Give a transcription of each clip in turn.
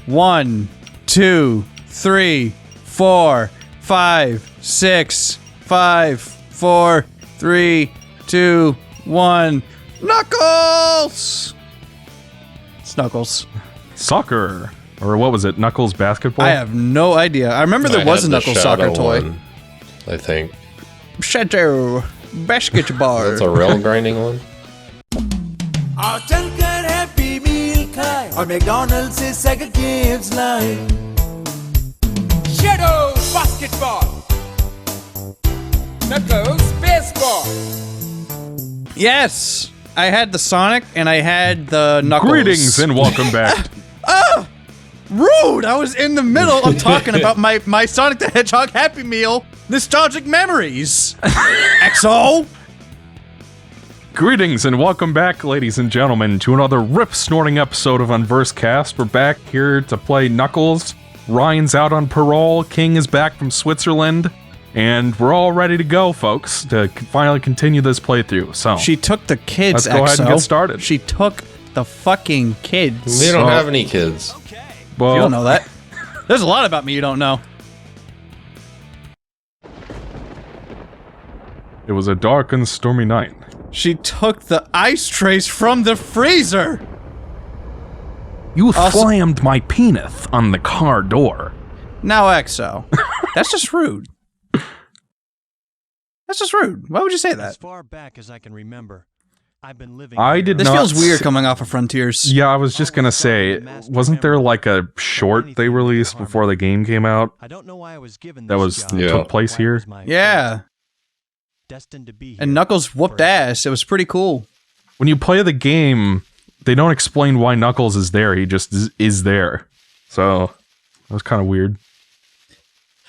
1, 2, 3, 4, 5, 6, 5, 4, 3, 2, 1. Knuckles! Snuggles. Soccer. Or what was it? Knuckles basketball? I have no idea. I remember there was a Knuckles soccer toy. One, I think. Shadow basketball. That's a real grinding one. Happy Meal खाए और McDonald's से second gives लाए. Shadow basketball. Knuckles baseball. Yes! I had the Sonic and I had the Knuckles. Greetings and welcome back. Rude! I was in the middle of talking about my Sonic the Hedgehog Happy Meal nostalgic memories. XO! Greetings and welcome back, ladies and gentlemen, to another rip-snorting episode of Unversed Cast. We're back here to play Knuckles. Ryan's out on parole, King is back from Switzerland, and we're all ready to go, folks, to finally continue this playthrough. So She took the kids, let's go ahead and get started. She took the fucking kids. We don't have any kids. Well, You don't know that. There's a lot about me you don't know. it was a dark and stormy night. She took the ice trays from the freezer! You Also- slammed my penis on the car door. Now, XO. That's just rude. That's just rude. Why would you say As that? far back as I can remember, I've been living. I here. did This not feels weird s- coming off of Frontiers. Yeah, I was just gonna say, wasn't there like a short they released before the game came out? I don't know why I was given That this was job, Yeah. took place why it here? was my Yeah. destined to be here. And Knuckles whooped ass. It was pretty cool. When you play the game, they don't explain why Knuckles is there. He just is there. So that was kind of weird.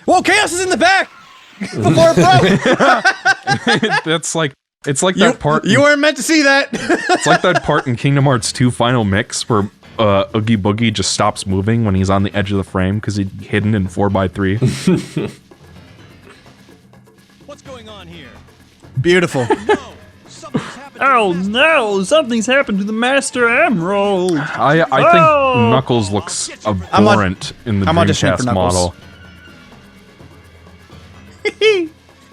Whoa, Chaos is in the back! Before it broke! That's like it's like that part. You weren't meant to see that! It's like that part in Kingdom Hearts 2 Final Mix where Oogie Boogie just stops moving when he's on the edge of the frame because he's hidden in 4x3. What's going on here? Beautiful. No, something's happened. to Oh the master. no! Something's happened to the Master Emerald! I think Oh! Knuckles looks I'm abhorrent in the I'm auditioning for Dreamcast Knuckles. model.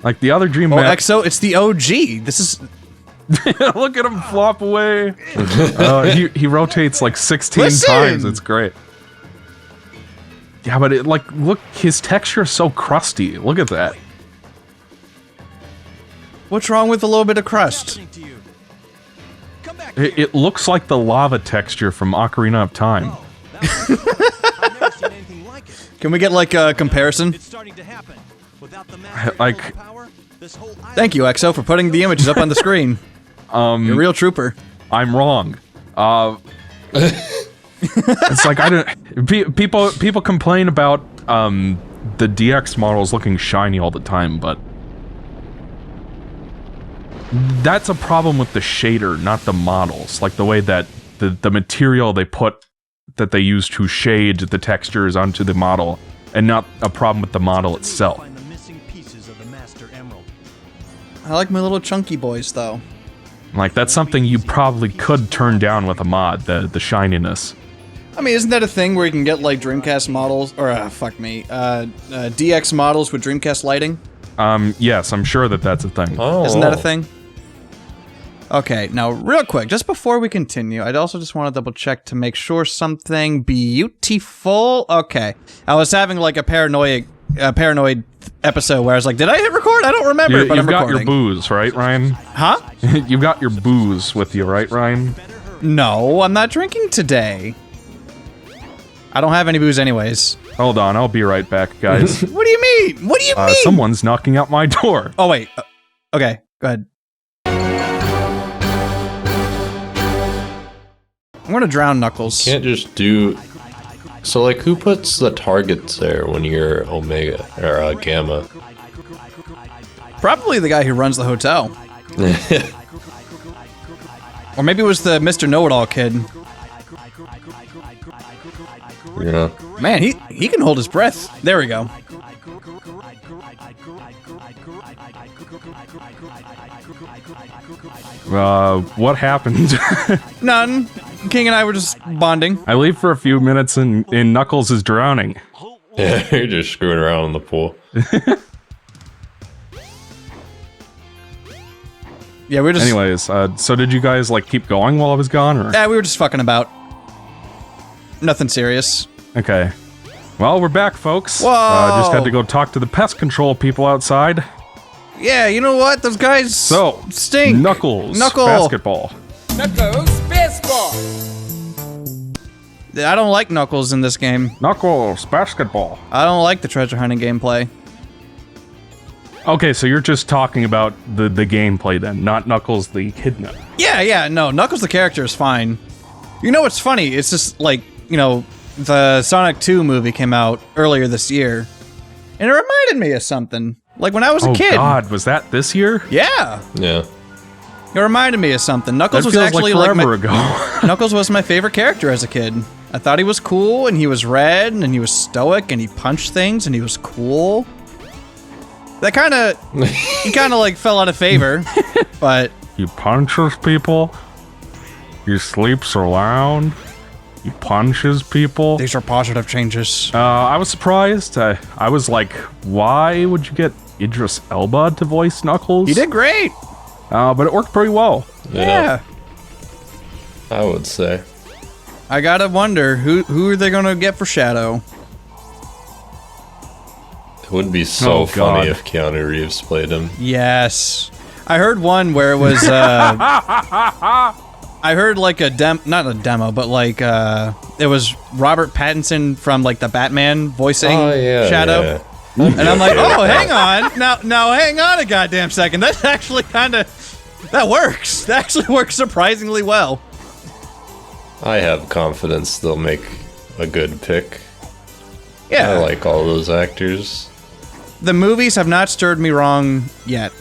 Like the other Dream Oh, Map. XO, it's the OG. This is... Look at him flop away. He rotates like 16 Listen! times. It's great. Yeah, but it like look, his texture is so crusty. Look at that. What's wrong with a little bit of crust? Happening to you. Come back It looks like the lava texture from Ocarina of Time. Oh, that's I've never seen anything like it. Can we get, like, a comparison? It's starting to happen. Without the master Like- emerald power, this whole island Thank you, XO, for putting the images up on the screen. You're a real trooper. I'm wrong. It's like I don't. People complain about the DX models looking shiny all the time, but that's a problem with the shader, not the models. Like the way that the material they use to shade the textures onto the model, and not a problem with the model itself. Find the missing pieces of the master emerald. I like my little chunky boys, though. Like that's something you probably could turn down with a mod, the shininess. I mean, isn't that a thing where you can get, like, Dreamcast models, or, DX models with Dreamcast lighting? Yes, I'm sure that's a thing. Oh, Isn't that a thing? Okay, now, real quick, just before we continue, I'd also just want to double check to make sure something beautiful. Okay. I was having, like, a paranoid episode where I was like, did I hit record? I don't remember, but I'm You've got recording. your booze, right, Ryan? Huh? You've got your booze with you, right, Ryan? No, I'm not drinking today. I don't have any booze anyways. Hold on, I'll be right back, guys. What do you mean? What do you mean? Someone's knocking at my door. Oh, wait. Okay, go ahead. I'm gonna drown Knuckles. Can't just do. So, like, who puts the targets there when you're Omega or Gamma? Probably the guy who runs the hotel. Or maybe it was the Mr. Know-It-All kid. Yeah. Man, he can hold his breath. There we go. What happened? None. King and I were just bonding. I leave for a few minutes and Knuckles is drowning. Yeah, you're just screwing around in the pool. Yeah, we were just. Anyways, so did you guys like keep going while I was gone, or? Yeah, we were just fucking about. Nothing serious. Okay. Well, we're back, folks. Whoa! Just had to go talk to the pest control people outside. Yeah, you know what? Those guys stink. Knuckles. Knuckle. Basketball. Knuckles baseball. I don't like Knuckles in this game. Knuckles. Basketball. I don't like the treasure hunting gameplay. Okay, so you're just talking about the gameplay then, not Knuckles the Echidna. Yeah, no, Knuckles the character is fine. You know what's funny? It's just like, you know, the Sonic 2 movie came out earlier this year, and it reminded me of something. Like when I was a kid. Oh god, was that this year? Yeah. Yeah. It reminded me of something. Knuckles That was feels actually like like forever my, ago. Knuckles was my favorite character as a kid. I thought he was cool, and he was red, and he was stoic, and he punched things, and he was cool. That kind of, he kind of like fell out of favor, but He punches people. He sleeps around. He punches people. these are positive changes. I was surprised. I was like, why would you get Idris Elba to voice Knuckles? He did great. But it worked pretty well. Yeah. I would say. I gotta wonder who are they gonna get for Shadow? It would be so Oh, funny God. if Keanu Reeves played him. Yes, I heard one where it was. I heard like not a demo, but like it was Robert Pattinson from like the Batman voicing Shadow. Yeah. And I'm like, oh, hang on. Now hang on a goddamn second. That's actually that works. That actually works surprisingly well. I have confidence they'll make a good pick. Yeah. I like all those actors. The movies have not stirred me wrong yet.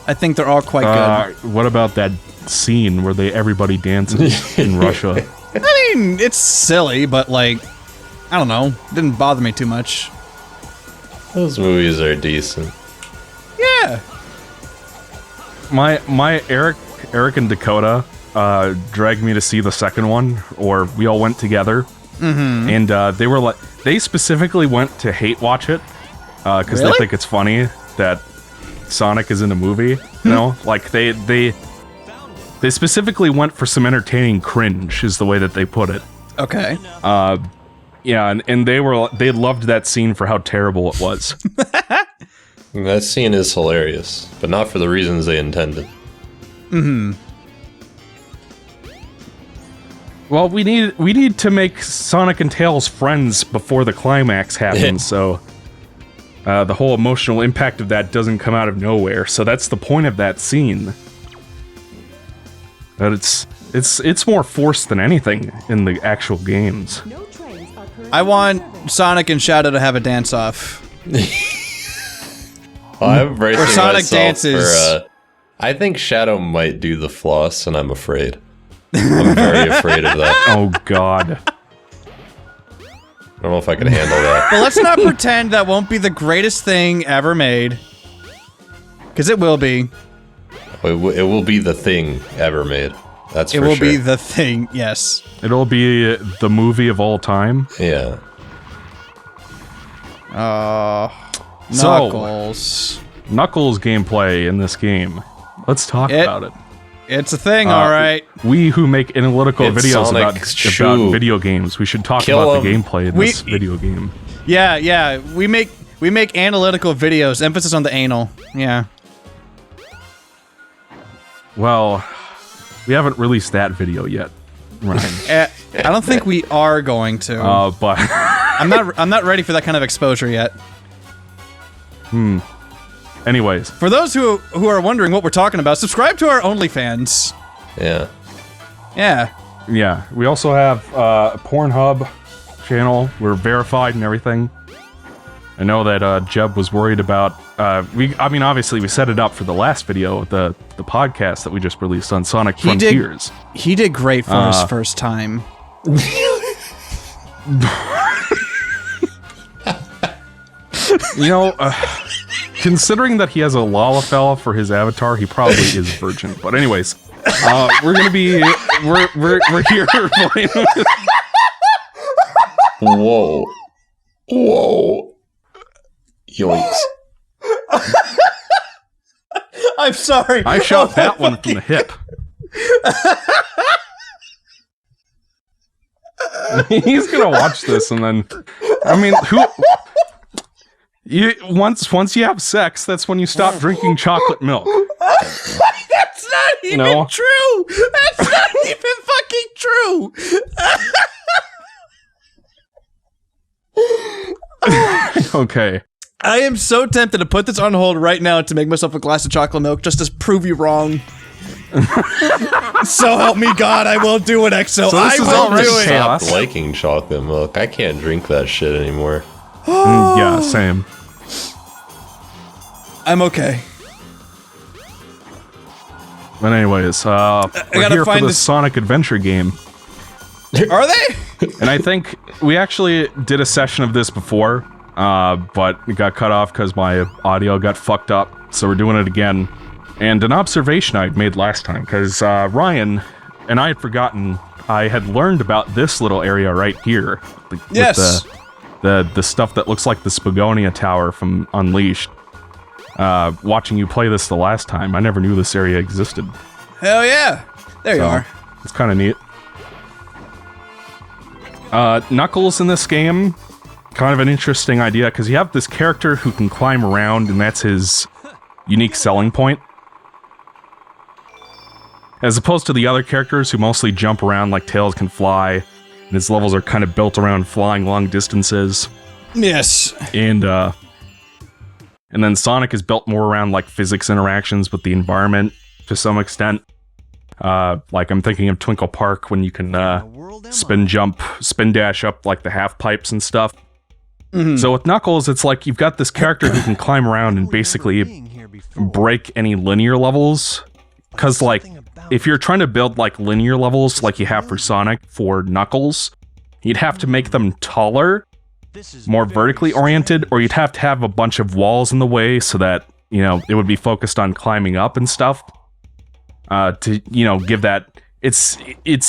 I think they're all quite good. What about that scene where everybody dances in Russia? I mean, it's silly, but like, I don't know. Didn't bother me too much. Those movies are decent. Yeah. My Eric and Dakota dragged me to see the second one, or we all went together. Mm-hmm. And they were like, they specifically went to hate watch it because Really? they think it's funny that Sonic is in a movie. You know, like they specifically went for some entertaining cringe, is the way that they put it. Okay. Yeah, and they loved that scene for how terrible it was. And that scene is hilarious, but not for the reasons they intended. Well, we need to make Sonic and Tails friends before the climax happens, so the whole emotional impact of that doesn't come out of nowhere. So that's the point of that scene. But it's more forced than anything in the actual games. No trains are currently I want serving. Sonic and Shadow to have a dance-off. I'm bracing Sonic myself dances. for, I think Shadow might do the floss, and I'm afraid. I'm very afraid of that. Oh god. I don't know if I can handle that. But let's not pretend that won't be the greatest thing ever made. Because it will be. It will be the thing ever made. That's It for will sure. be the thing, yes. It'll be the movie of all time. Yeah. So- Knuckles. Knuckles gameplay in this game. Let's talk about it. It's a thing, alright. We who make analytical It's videos Sonic's about shoe. video games, we should talk Kill about the him. gameplay in this video game. Yeah, we make analytical videos, emphasis on the anal. Yeah. Well, we haven't released that video yet, Ryan. I don't think we are going to. But I'm not ready for that kind of exposure yet. anyways, For those who are wondering what we're talking about, subscribe to our OnlyFans. Yeah. Yeah. yeah, we also have a Pornhub channel. We're verified and everything. I know that Jeb was worried about. Obviously, we set it up for the last video, the podcast that we just released on Sonic Frontiers. He did great for his first time. You know, Considering that he has a Lalafell for his avatar, he probably is virgin. But anyways, we're gonna be we're here playing. Whoa. Whoa. Yoinks. I'm sorry. I shot that one from the hip. He's gonna watch this and then, I mean, once you have sex, that's when you stop drinking chocolate milk. That's not even true. That's not even fucking true. Okay. I am so tempted to put this on hold right now to make myself a glass of chocolate milk just to prove you wrong. So help me God, I will do it, EXO. So this I is will already do it. chaos. Stopped liking chocolate milk. I can't drink that shit anymore. Yeah, same. I'm okay. But anyways, we're gotta here for find the this- Sonic Adventure game. Are they? And I think we actually did a session of this before, but it got cut off because my audio got fucked up, so we're doing it again. And an observation I'd made last time, because Ryan and I had forgotten, I had learned about this little area right here. Yes. With the stuff that looks like the Spagonia Tower from Unleashed. Watching you play this the last time, I never knew this area existed. Hell yeah. There you are. It's kind of neat. Knuckles in this game, kind of an interesting idea, because you have this character who can climb around, and that's his unique selling point. As opposed to the other characters who mostly jump around like Tails can fly, and his levels are kind of built around flying long distances. Yes. And then Sonic is built more around like physics interactions with the environment to some extent. Like I'm thinking of Twinkle Park when you can spin jump, spin dash up like the half pipes and stuff. Mm-hmm. So with Knuckles, it's like you've got this character who can climb around and basically break any linear levels. Because like, if you're trying to build like linear levels like you have for Sonic for Knuckles, you'd have to make them taller, more vertically oriented, or you'd have to have a bunch of walls in the way so that, you know, it would be focused on climbing up and stuff. To, you know, give that... It's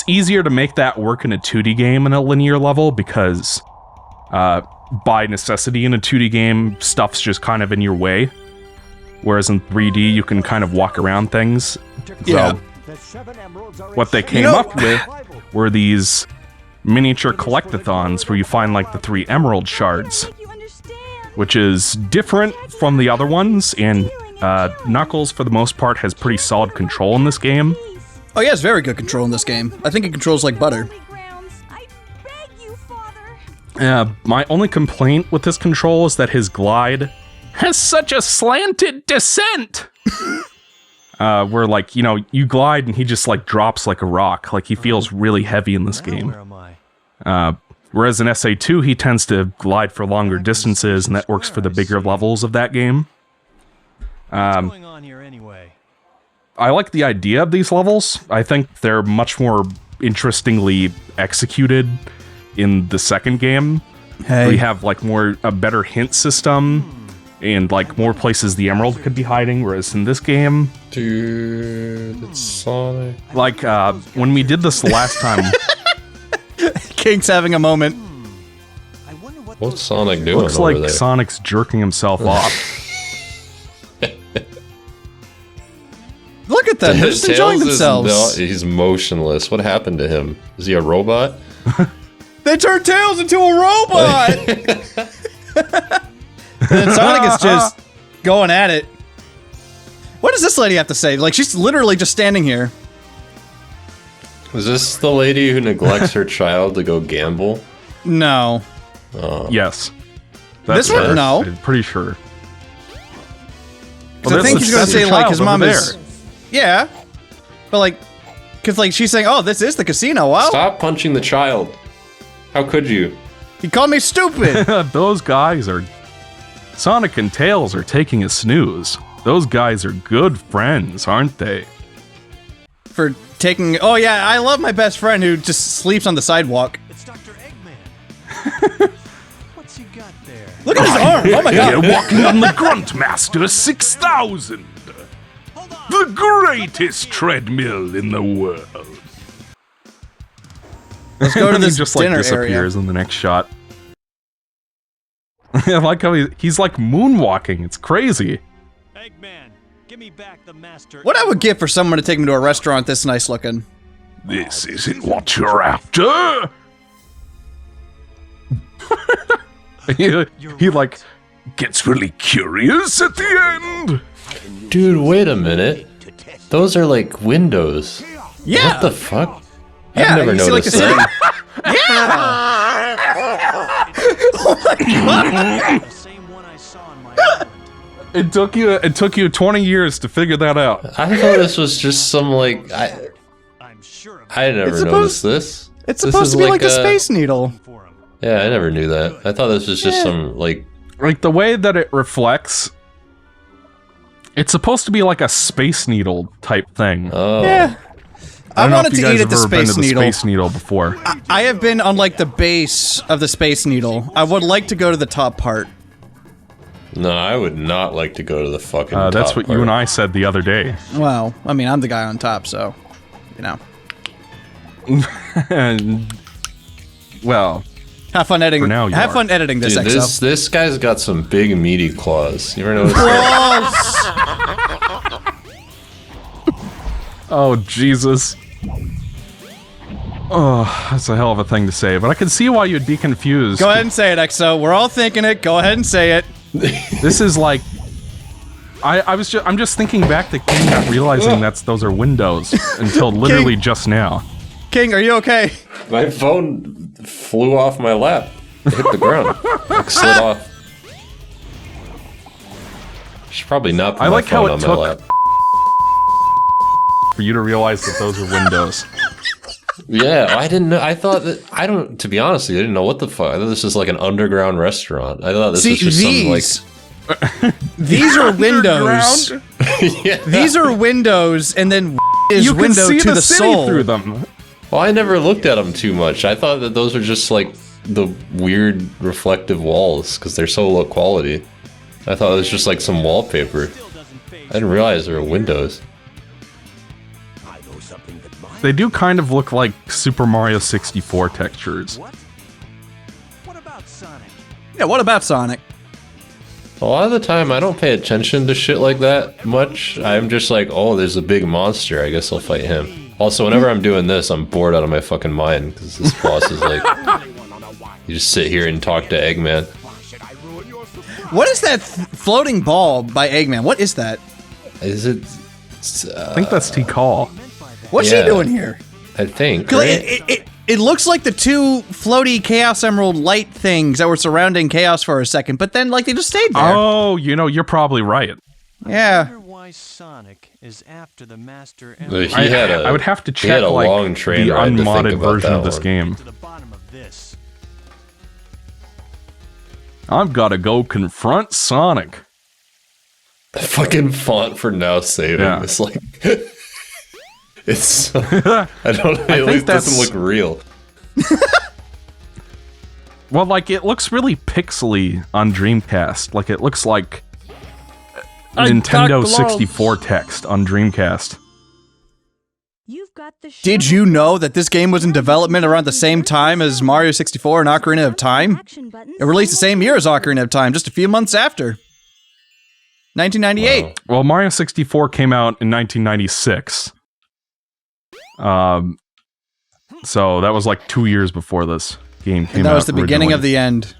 easier to make that work in a 2D game in a linear level because, by necessity in a 2D game, stuff's just kind of in your way. Whereas in 3D, you can kind of walk around things. Yeah. So, what they came up with were these miniature collectathons where you find like the 3 emerald shards, which is different from the other ones, and Knuckles, for the most part, has pretty solid control in this game. Oh, he has very good control in this game. I think he controls like butter. My only complaint with this control is that his glide has such a slanted descent! Where, like, you know, you glide and he just, like, drops like a rock. Like, he feels really heavy in this game. Whereas in SA2, he tends to glide for longer distances, and that works for the bigger levels of that game. What's going on here anyway? I like the idea of these levels. I think they're much more interestingly executed in the second game. Hey. We have like a better hint system and like more places the emerald could be hiding, whereas in this game, Dude, it's Sonic. like when we did this the last time, King's having a moment. I wonder what What's those Sonic doing looks over like there? Sonic's jerking himself off. Look at them. They're just enjoying Tails is themselves. he's motionless. What happened to him? Is he a robot? They turned Tails into a robot! And then Sonic is just going at it. What does this lady have to say? Like, she's literally just standing here. Is this the lady who neglects her child to go gamble? No. Yes. This one? her. No. I'm pretty sure. Because I think he's going to say, like, his mom is... there. Yeah. But, like... Because, like, she's saying, oh, this is the casino. Wow. Stop punching the child. How could you? He called me stupid. Those guys are... Sonic and Tails are taking a snooze. Those guys are good friends, aren't they? For taking... Oh, yeah, I love my best friend who just sleeps on the sidewalk. It's Dr. Eggman. What's he got there? Look at his arm! Oh my You're god! walking on the Gruntmaster 6000. The greatest treadmill in the world. Let's go to this He just like dinner disappears area. in the next shot. I like how he's like moonwalking. It's crazy. Eggman, give me back the master. What I would give for someone to take me to a restaurant this nice looking. This isn't what you're after. he like gets really curious at the end. Dude, wait a minute. Those are like windows. Yeah. What the fuck? Yeah, I've never you see, like, noticed the that. The same one I saw on my island. It took you 20 years to figure that out. I thought this was just some like I'm sure of I never It's noticed this. It's This supposed is to be like a a- Space Needle. for him. Yeah, I never knew that. I thought this was just some like Like the way that it reflects, it's supposed to be like a Space Needle type thing. Yeah. I don't know wanted if you to eat guys at the have ever been Space to the Needle. Space Needle before. I have been on like the base of the Space Needle. I would like to go to the top part. no, I would not like to go to the fucking That's top what part. you and I said the other day. Well, I mean, I'm the guy on top, so you know. And well, Have fun editing. For now, you Have are. fun editing this, Dude, XO. this guy's got some big meaty claws. You ever notice that? oh Jesus. Oh, that's a hell of a thing to say, but I can see why you'd be confused. Go ahead and say it, XO. We're all thinking it. Go ahead and say it. This is like I'm just thinking back to King not realizing those are windows until literally just now. King, are you okay? My phone flew off my lap. It hit the ground. Like slid off. Should probably not put I my like how phone it on my took- lap. For you to realize that those are windows. Yeah, I didn't know. I thought that to be honest, with you, I didn't know what the fuck. I thought this was like an underground restaurant. I thought this See, was just these. These are windows. some like. Yeah. These are windows, and then is You can window see to the the city soul. through them. Well, I never looked at them too much. I thought that those were just like the weird reflective walls because they're so low quality. I thought it was just like some wallpaper. I didn't realize there were windows. They do kind of look like Super Mario 64 textures. What? What about Sonic? Yeah, what about Sonic? A lot of the time, I don't pay attention to shit like that much. I'm just like, oh, there's a big monster. I guess I'll fight him. Also, whenever I'm doing this, I'm bored out of my fucking mind because this boss is like, you just sit here and talk to Eggman. What is that floating ball by Eggman? What is that? Is it? I think that's Tikal. What's Yeah. she doing here? I think. 'Cause Right? It looks like the two floaty Chaos Emerald light things that were surrounding Chaos for a second, but then like they just stayed there. Oh, you're probably right. I Yeah. wonder why Sonic is after the Master He Emerald. had a. I would have to he had check a like long train the ride to think unmodded about version that of this one. game. To the bottom of this. I've got to go confront Sonic. The fucking font for now saving. Yeah. It's like. It's. I don't. At think least that's- doesn't look real. Well, like it looks really pixely on Dreamcast. Like it looks like Nintendo 64 text on Dreamcast. You've got the Did you know that this game was in development around the same time as Mario 64 and Ocarina of Time? It released the same year as Ocarina of Time, just a few months after. 1998. Wow. Well, Mario 64 came out in 1996. So that was like 2 years before this game came out. And that was the beginning originally. of the end.